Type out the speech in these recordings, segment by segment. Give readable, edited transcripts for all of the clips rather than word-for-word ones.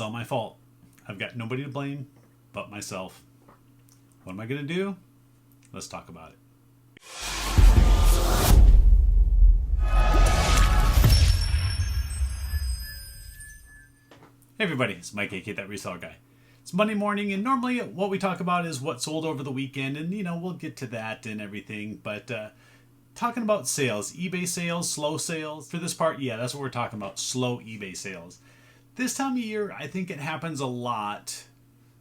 It's all my fault. I've got nobody to blame but myself. What am I going to do? Let's talk about it. Hey everybody, it's Mike, aka That Reseller Guy. It's Monday morning, and normally what we talk about is what sold over the weekend, and we'll get to that and everything, but talking about sales, eBay sales, slow sales. For this part, yeah, that's what we're talking about, slow eBay sales. This time of year, I think it happens a lot.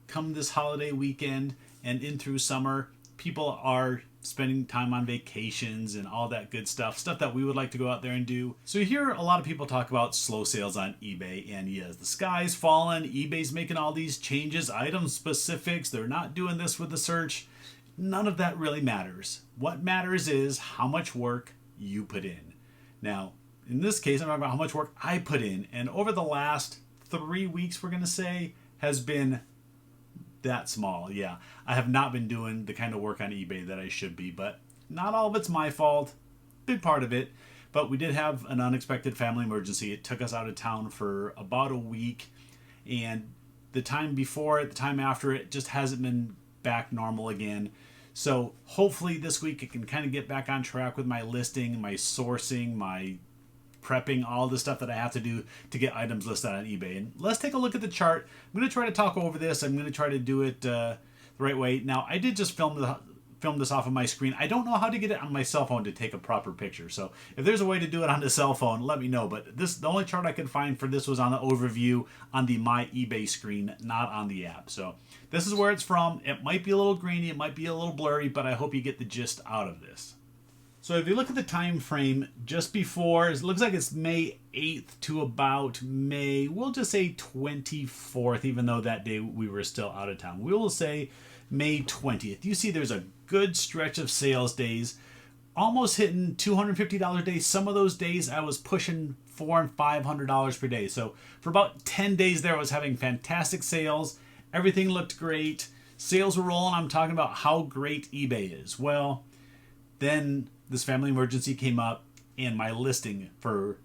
Come this holiday weekend and in through summer, people are spending time on vacations and all that good stuff that we would like to go out there and do. So you hear a lot of people talk about slow sales on eBay, and yes, the sky's falling, eBay's making all these changes, item specifics, they're not doing this with the search. None of that really matters. What matters is how much work you put in. Now, in this case, I'm talking about how much work I put in, and over the last 3 weeks, we're going to say, has been that small. Yeah, I have not been doing the kind of work on eBay that I should be, but not all of it's my fault. Big part of it. But we did have an unexpected family emergency. It took us out of town for about a week, and the time before it, the time after it, just hasn't been back normal again. So hopefully this week I can kind of get back on track with my listing, my sourcing, my prepping, all the stuff that I have to do to get items listed on eBay. And let's take a look at the chart. I'm going to try to talk over this. I'm going to try to do it the right way. Now, I did just film this off of my screen. I don't know how to get it on my cell phone to take a proper picture. So if there's a way to do it on the cell phone, let me know. But the only chart I could find for this was on the overview on the My eBay screen, not on the app. So this is where it's from. It might be a little grainy, it might be a little blurry, but I hope you get the gist out of this. So if you look at the time frame just before, it looks like it's May 8th to about May, we'll just say 24th, even though that day we were still out of town. We will say May 20th. You see there's a good stretch of sales days, almost hitting $250 days. Some of those days I was pushing $400 and $500 per day. So for about 10 days there, I was having fantastic sales. Everything looked great. Sales were rolling. I'm talking about how great eBay is. Well, then this family emergency came up, and my listing for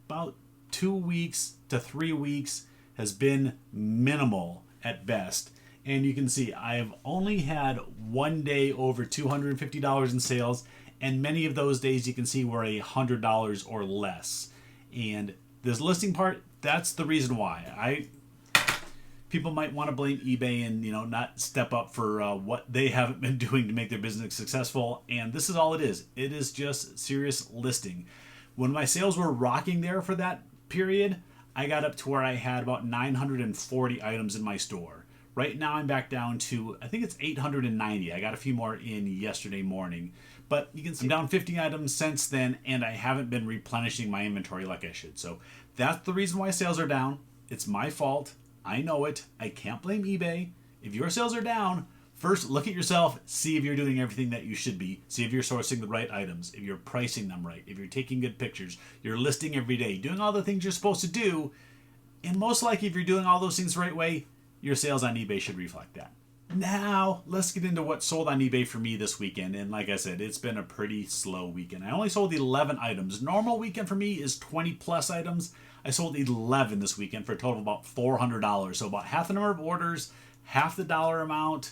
about 2 weeks to 3 weeks has been minimal at best. And you can see I've only had one day over $250 in sales, and many of those days you can see were $100 or less. And this listing part, that's the reason why. People might want to blame eBay and not step up for what they haven't been doing to make their business successful. And this is all it is. It is just serious listing. When my sales were rocking there for that period, I got up to where I had about 940 items in my store. Right now I'm back down to, I think it's 890. I got a few more in yesterday morning. But you can see I'm down 50 items since then, and I haven't been replenishing my inventory like I should. So that's the reason why sales are down. It's my fault. I know it. I can't blame eBay. If your sales are down, first look at yourself, see if you're doing everything that you should be, see if you're sourcing the right items, if you're pricing them right, if you're taking good pictures, you're listing every day, doing all the things you're supposed to do, and most likely if you're doing all those things the right way, your sales on eBay should reflect that. Now, let's get into what sold on eBay for me this weekend, and like I said, it's been a pretty slow weekend. I only sold 11 items. Normal weekend for me is 20 plus items. I sold 11 this weekend for a total of about $400. So about half the number of orders, half the dollar amount.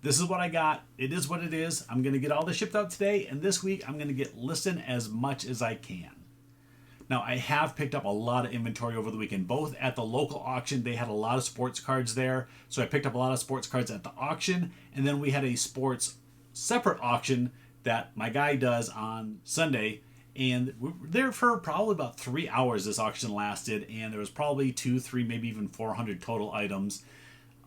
This is what I got. It is what it is. I'm going to get all this shipped out today. And this week, I'm going to get listed as much as I can. Now, I have picked up a lot of inventory over the weekend, both at the local auction. They had a lot of sports cards there. So I picked up a lot of sports cards at the auction. And then we had a sports separate auction that my guy does on Sunday. And we were there for probably about 3 hours this auction lasted, and there was probably 2, 3, maybe even 400 total items.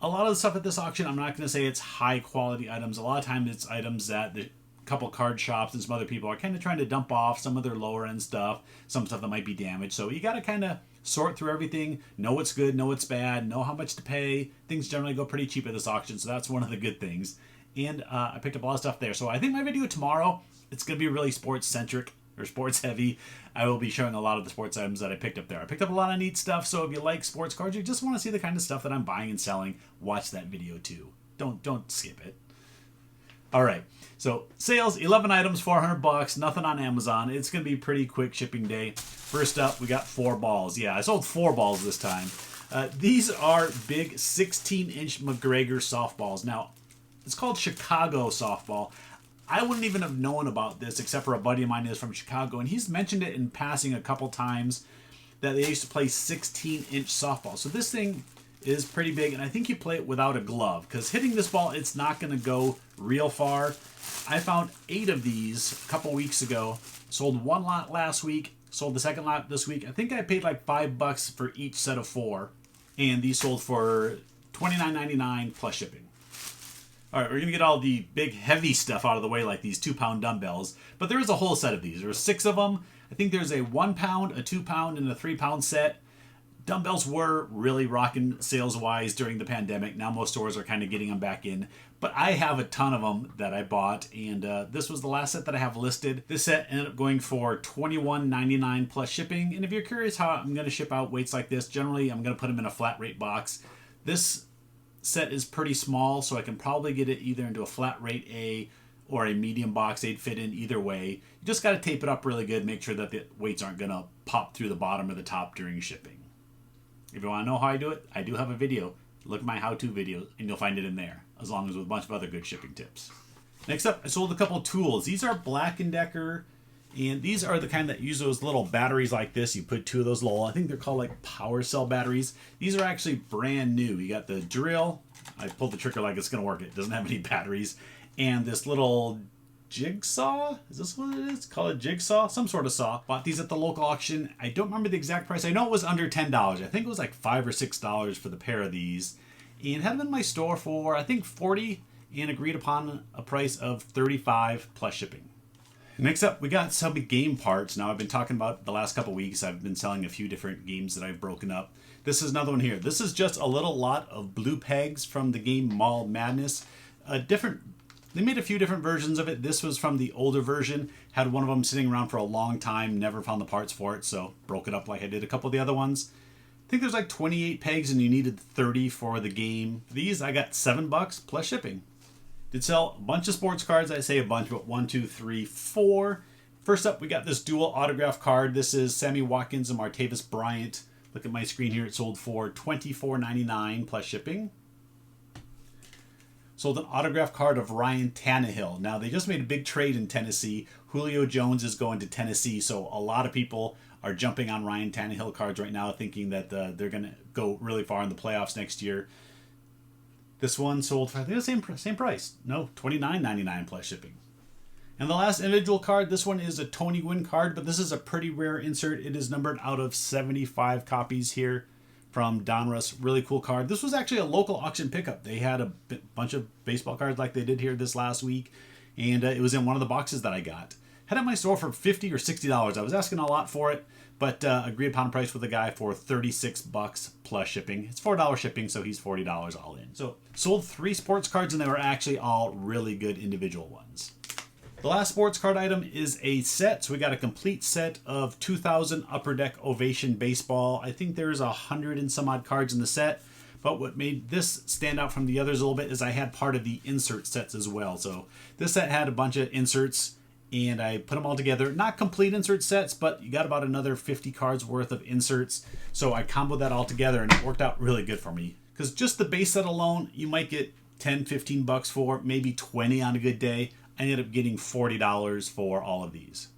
A lot of the stuff at this auction, I'm not going to say it's high quality items. A lot of times it's items that the couple card shops and some other people are kind of trying to dump off, some of their lower end stuff, some stuff that might be damaged. So you got to kind of sort through everything, know what's good, know what's bad, know how much to pay. Things generally go pretty cheap at this auction, so that's one of the good things. And I picked up a lot of stuff there. So I think my video tomorrow, it's going to be really sports centric or sports heavy. I will be showing a lot of the sports items that I picked up there. I picked up a lot of neat stuff, so if you like sports cards, you just want to see the kind of stuff that I'm buying and selling, watch that video too. Don't skip it. All right, so sales, 11 items, $400, nothing on Amazon. It's going to be a pretty quick shipping day. First up, we got 4 balls. Yeah, I sold 4 balls this time. These are big 16-inch McGregor softballs. Now, it's called Chicago softball. I wouldn't even have known about this except for a buddy of mine is from Chicago, and he's mentioned it in passing a couple times that they used to play 16-inch softball. So this thing is pretty big, and I think you play it without a glove because hitting this ball, it's not going to go real far. I found 8 of these a couple weeks ago. Sold one lot last week. Sold the second lot this week. I think I paid like $5 for each set of 4, and these sold for $29.99 plus shipping. All right, we're going to get all the big heavy stuff out of the way, like these 2-pound dumbbells. But there is a whole set of these. There's 6 of them. I think there's a 1-pound, a 2-pound, and a 3-pound set. Dumbbells were really rocking sales-wise during the pandemic. Now most stores are kind of getting them back in. But I have a ton of them that I bought, and this was the last set that I have listed. This set ended up going for $21.99 plus shipping. And if you're curious how I'm going to ship out weights like this, generally I'm going to put them in a flat rate box. This set is pretty small, so I can probably get it either into a flat rate A or a medium box. They'd fit in either way. You just got to tape it up really good, make sure that the weights aren't going to pop through the bottom or the top during shipping. If you want to know how I do it, I do have a video. Look at my how-to video, and you'll find it in there, as long as with a bunch of other good shipping tips. Next up, I sold a couple tools. These are Black & Decker, and these are the kind that use those little batteries like this. You put 2 of those little, I think they're called like power cell batteries. These are actually brand new. You got the drill. I pulled the trigger like it's going to work. It doesn't have any batteries. And this little jigsaw. Is this what it is? Call it jigsaw? Some sort of saw. Bought these at the local auction. I don't remember the exact price. I know it was under $10. I think it was like $5 or $6 for the pair of these. And had them in my store for, I think, $40 and agreed upon a price of $35 plus shipping. Next up, we got some game parts. Now, I've been talking about the last couple weeks. I've been selling a few different games that I've broken up. This is another one here. This is just a little lot of blue pegs from the game Mall Madness. They made a few different versions of it. This was from the older version. Had one of them sitting around for a long time. Never found the parts for it, so broke it up like I did a couple of the other ones. I think there's like 28 pegs and you needed 30 for the game. These I got $7 plus shipping. Did sell a bunch of sports cards. I say a bunch, but 1, 2, 3, 4. First up, we got this dual autograph card. This is Sammy Watkins and Martavis Bryant. Look at my screen here. It sold for $24.99 plus shipping. Sold an autograph card of Ryan Tannehill. Now, they just made a big trade in Tennessee. Julio Jones is going to Tennessee, so a lot of people are jumping on Ryan Tannehill cards right now, thinking that they're going to go really far in the playoffs next year. This one sold for, I think, the same price. No, $29.99 plus shipping. And the last individual card, this one is a Tony Gwynn card, but this is a pretty rare insert. It is numbered out of 75 copies here from Donruss. Really cool card. This was actually a local auction pickup. They had a bunch of baseball cards like they did here this last week, and it was in one of the boxes that I got. Had it in my store for $50 or $60. I was asking a lot for it, but agreed upon price with the guy for $36 plus shipping. It's $4 shipping, so he's $40 all in. So sold 3 sports cards, and they were actually all really good individual ones. The last sports card item is a set. So we got a complete set of 2000 Upper Deck Ovation Baseball. I think there's 100 and some odd cards in the set. But what made this stand out from the others a little bit is I had part of the insert sets as well. So this set had a bunch of inserts, and I put them all together. Not complete insert sets, but you got about another 50 cards worth of inserts. So I comboed that all together, and it worked out really good for me. Because just the base set alone, you might get $10, $15 for, maybe $20 on a good day. I ended up getting $40 for all of these.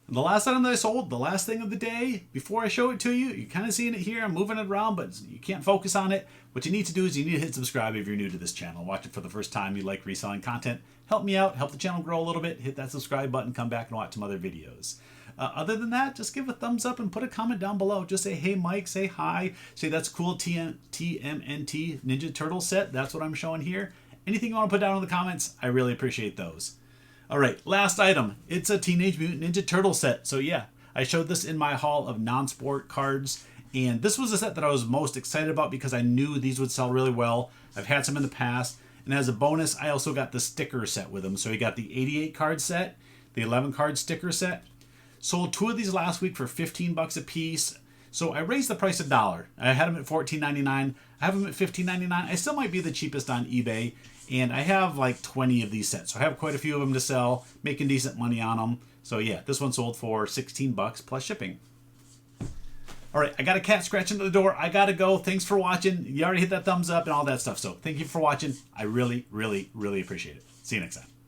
And the last item that I sold, the last thing of the day, before I show it to you, you're kind of seeing it here. I'm moving it around, but you can't focus on it. What you need to do is you need to hit subscribe if you're new to this channel. Watch it for the first time. You like reselling content. Help me out. Help the channel grow a little bit. Hit that subscribe button. Come back and watch some other videos. Other than that, just give a thumbs up and put a comment down below. Just say, hey, Mike. Say hi. Say that's cool TMNT Ninja Turtle set. That's what I'm showing here. Anything you want to put down in the comments, I really appreciate those. All right, last item. It's a Teenage Mutant Ninja Turtle set. So yeah, I showed this in my haul of non-sport cards, and this was a set that I was most excited about because I knew these would sell really well. I've had some in the past, and as a bonus, I also got the sticker set with them. So you got the 88 card set, the 11 card sticker set. Sold 2 of these last week for $15 a piece. So I raised the price $1. I had them at $14.99. I have them at $15.99. I still might be the cheapest on eBay. And I have like 20 of these sets. So I have quite a few of them to sell, making decent money on them. So yeah, this one sold for $16 plus shipping. All right, I got a cat scratching at the door. I got to go. Thanks for watching. You already hit that thumbs up and all that stuff. So thank you for watching. I really, really, really appreciate it. See you next time.